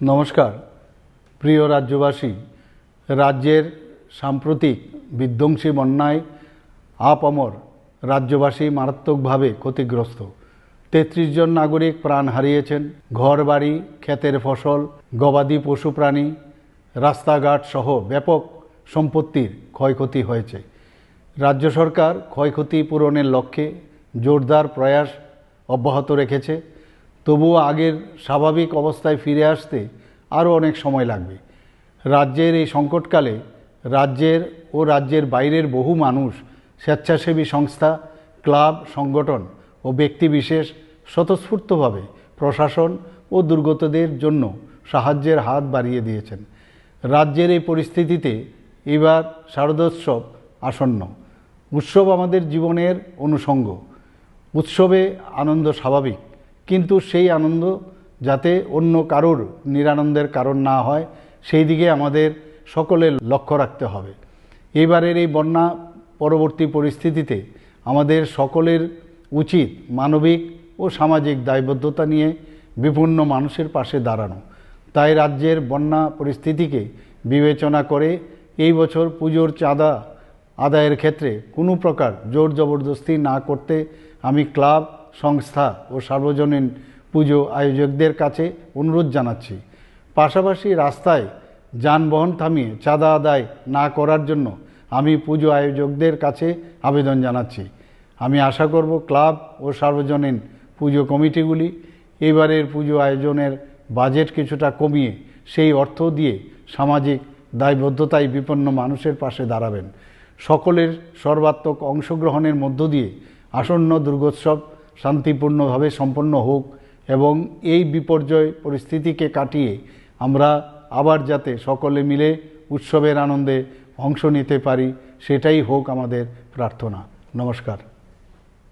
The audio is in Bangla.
নমস্কার প্রিয় রাজ্যবাসী। রাজ্যের সাম্প্রতিক বিধ্বংসী বন্যায় আপামর রাজ্যবাসী মারাত্মকভাবে ক্ষতিগ্রস্ত। ৩৩ জন নাগরিক প্রাণ হারিয়েছেন। ঘরবাড়ি, ক্ষেতের ফসল, গবাদি পশু প্রাণী, রাস্তাঘাট সহ ব্যাপক সম্পত্তির ক্ষয়ক্ষতি হয়েছে। রাজ্য সরকার ক্ষয়ক্ষতি পূরণের লক্ষ্যে জোরদার প্রয়াস অব্যাহত রেখেছে। তবুও আগের স্বাভাবিক অবস্থায় ফিরে আসতে আরও অনেক সময় লাগবে। রাজ্যের এই সংকটকালে রাজ্যের বাইরের বহু মানুষ, স্বেচ্ছাসেবী সংস্থা, ক্লাব, সংগঠন ও ব্যক্তিবিশেষ স্বতঃস্ফূর্তভাবে প্রশাসন ও দুর্গতদের জন্য সাহায্যের হাত বাড়িয়ে দিয়েছেন। রাজ্যের এই পরিস্থিতিতে এবার শারদোৎসব আসন্ন। উৎসব আমাদের জীবনের অনুষঙ্গ। উৎসবে আনন্দ স্বাভাবিক, কিন্তু সেই আনন্দ যাতে অন্য কারোর নিরানন্দের কারণ না হয়, সেই দিকে আমাদের সকলের লক্ষ্য রাখতে হবে। এবারের এই বন্যা পরবর্তী পরিস্থিতিতে আমাদের সকলের উচিত মানবিক ও সামাজিক দায়বদ্ধতা নিয়ে বিপন্ন মানুষের পাশে দাঁড়ানো। তাই রাজ্যের বন্যা পরিস্থিতিকে বিবেচনা করে এই বছর পুজোর চাঁদা আদায়ের ক্ষেত্রে কোনো প্রকার জোর জবরদস্তি না করতে আমি ক্লাব, সংস্থা ও সার্বজনীন পুজো আয়োজকদের কাছে অনুরোধ জানাচ্ছি। পাশাপাশি রাস্তায় যানবাহন থামিয়ে চাঁদা আদায় না করার জন্য আমি পুজো আয়োজকদের কাছে আবেদন জানাচ্ছি। আমি আশা করব ক্লাব ও সার্বজনীন পুজো কমিটিগুলি এবারের পুজো আয়োজনের বাজেট কিছুটা কমিয়ে সেই অর্থ দিয়ে সামাজিক দায়বদ্ধতায় বিপন্ন মানুষের পাশে দাঁড়াবেন। সকলের সর্বাত্মক অংশগ্রহণের মধ্য দিয়ে আসন্ন দুর্গোৎসব শান্তিপূর্ণভাবে সম্পন্ন হোক এবং এই বিপর্যয় পরিস্থিতিকে কাটিয়ে আমরা আবার যাতে সকলে মিলে উৎসবের আনন্দে অংশ নিতে পারি, সেটাই হোক আমাদের প্রার্থনা। নমস্কার।